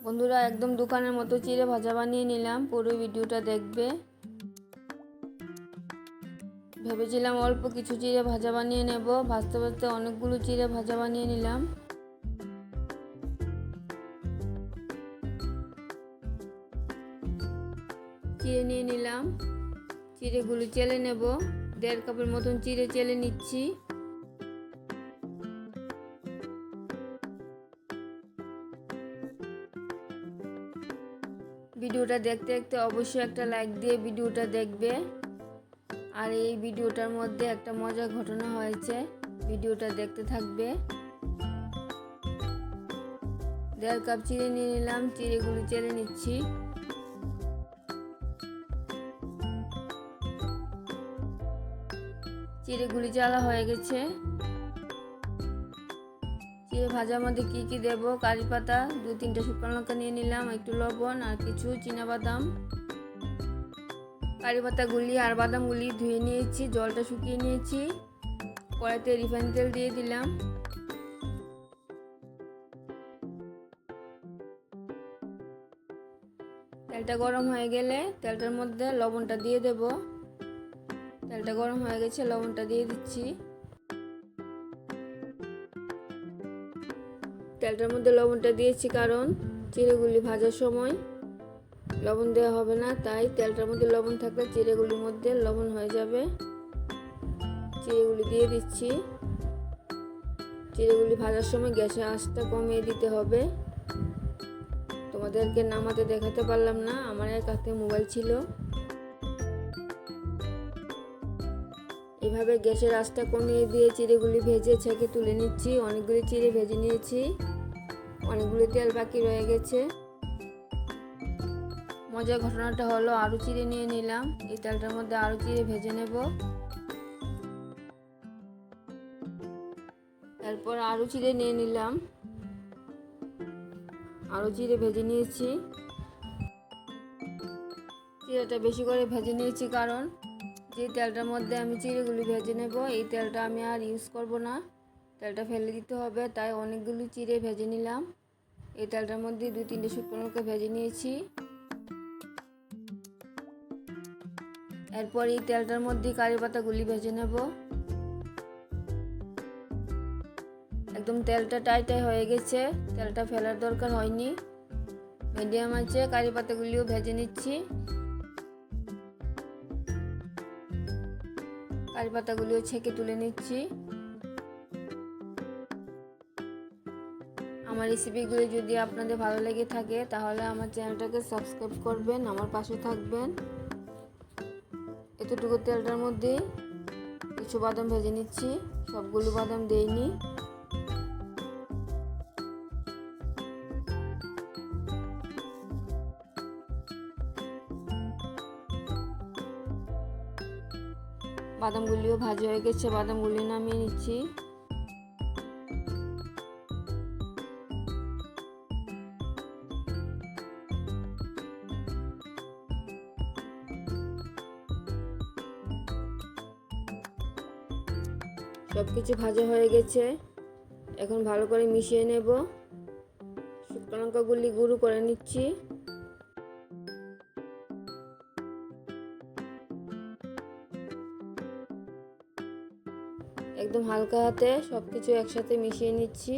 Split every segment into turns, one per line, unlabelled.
বন্ধুরা, একদম দোকানের মতো চিড়ে ভাজা বানিয়ে নিলাম। পুরো ভিডিওটা দেখবে। ভেবেছিলাম অল্প কিছু চিড়ে ভাজা বানিয়ে নেব, ভাজতে ভাজতে অনেকগুলো চিড়ে ভাজা বানিয়ে নিলাম। চিড়ে নিয়ে নিলাম, চিড়েগুলো চেলে নেব। 1.5 কাপের মতন চিড়ে চেলে নিচ্ছি। ভিডিওটা দেখতে দেখতে অবশ্যই একটা লাইক দিয়ে ভিডিওটা দেখবে। আর এই ভিডিওটার মধ্যে একটা মজার ঘটনা হয়েছে, ভিডিওটা দেখতে থাকবে। 1.5 কাপ চিড়ে নিয়ে নিলাম, চিড়েগুলো চেলে নিচ্ছি। চিড়েগুলি চালা হয়ে গেছে। চিড়ে ভাজার মধ্যে কি কি দেব? কারি পাতা, 2-3টে শুকনো লঙ্কা নিয়ে নিলাম, একটু লবণ আর কিছু চীনাবাদাম। কারি পাতাগুলি আর বাদামগুলি ধুয়ে নিয়েছি, জলটা শুকিয়ে নিয়েছি। কড়াইতে রিফাইন তেল দিয়ে দিলাম। তেলটা গরম হয়ে গেলে তেলটার মধ্যে লবণটা দিয়ে দেব। তেলটা গরম হয়ে গেছে, লবণটা দিয়ে দিচ্ছি। তেলটার মধ্যে লবণটা দিয়েছি কারণ চিড়েগুলি ভাজার সময় লবণ দেওয়া হবে না, তাই তেলটার মধ্যে লবণ থাকলে চিড়েগুলির মধ্যে লবণ হয়ে যাবে। চিড়েগুলি দিয়ে দিচ্ছি। চিড়েগুলি ভাজার সময় গ্যাসের আঁচটা কমিয়ে দিতে হবে। তোমাদেরকে নামাতে দেখাতে পারলাম না, আমার এক হাতে মোবাইল ছিল। এভাবে গ্যাসের আঁচটা কমিয়ে দিয়ে চিড়েগুলি ভেজে ছেঁকে তুলে নিচ্ছি। অনেকগুলি চিড়ে ভেজে নিয়েছি, অনেকগুলি তেল বাকি রয়ে গেছে। মজার ঘটনাটা হলো আরও চিড়ে নিয়ে নিলাম, এই তেলটার মধ্যে আরও চিড়ে ভেজে নেব। এরপর আরও চিড়ে নিয়ে নিলাম, আরও চিড়ে ভেজে নিয়েছি। চিড়েটা বেশি করে ভেজে নিয়েছি কারণ যে তেলটার মধ্যে আমি চিড়েগুলি ভেজে নেব, এই তেলটা আমি আর ইউজ করব না, তেলটা ফেলে দিতে হবে। তাই অনেকগুলো চিড়ে ভেজে নিলাম। এই তেলটার মধ্যে 2-3টে শুকনো লঙ্কা ভেজে নিয়েছি। এরপর এই তেলটার মধ্যে কারি পাতাগুলি ভেজে নেব। একদম তেলটা টাই হয়ে গেছে, তেলটা ফেলার দরকার হয়নি। মিডিয়াম আছে, কারি পাতাগুলিও ভেজে নিচ্ছি। কারি পাতাগুলিও ছেঁকে তুলে নিচ্ছি। আমার রেসিপিগুলি যদি আপনাদের ভালো লেগে থাকে তাহলে আমার চ্যানেলটাকে সাবস্ক্রাইব করবেন, আমার পাশে থাকবেন। এতটুকু তেলটার মধ্যে কিছু বাদাম ভেজে নিচ্ছি, সবগুলো বাদাম দেইনি। বাদামগুলিও ভাজা হয়ে গেছে, বাদামগুলি নামিয়ে নিচ্ছি। সব কিছু ভাজা হয়ে গেছে, এখন ভালো করে মিশিয়ে নেব। শুকনো লঙ্কাগুলি গুঁড়ো করে নিচ্ছি। একদম হালকা হাতে সব কিছু একসাথে মিশিয়ে নিচ্ছি।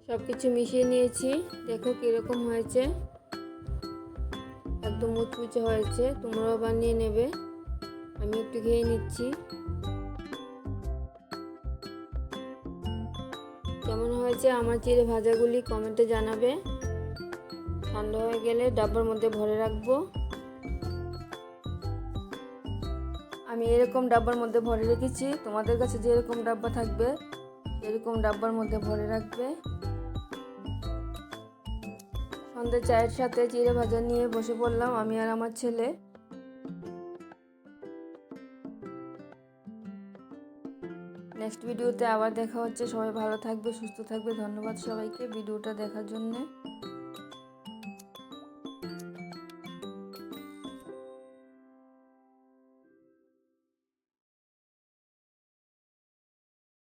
সব কিছু মিশিয়ে নিয়েছি, দেখো কীরকম হয়েছে, একদম মুচমুচে হয়েছে। তোমরাও বানিয়ে নেবে। আমি একটু খেয়ে নিচ্ছি। কেমন হয়েছে আমার চিড়ে ভাজাগুলি কমেন্টে জানাবে। ঠান্ডা হয়ে গেলে ডাব্বার মধ্যে ভরে রাখবো। আমি এরকম ডাব্বার মধ্যে ভরে রেখেছি, তোমাদের কাছে যেরকম ডাব্বা থাকবে এরকম ডাব্বার মধ্যে ভরে রাখবে। সন্ধ্যে চায়ের সাথে চিড়ে ভাজা নিয়ে বসে পড়লাম আমি আর আমার ছেলে। নেক্সট ভিডিওতে আবার দেখা হচ্ছে। সবাই ভালো থাকবে, সুস্থ থাকবে। ধন্যবাদ সবাইকে ভিডিওটা দেখার জন্য।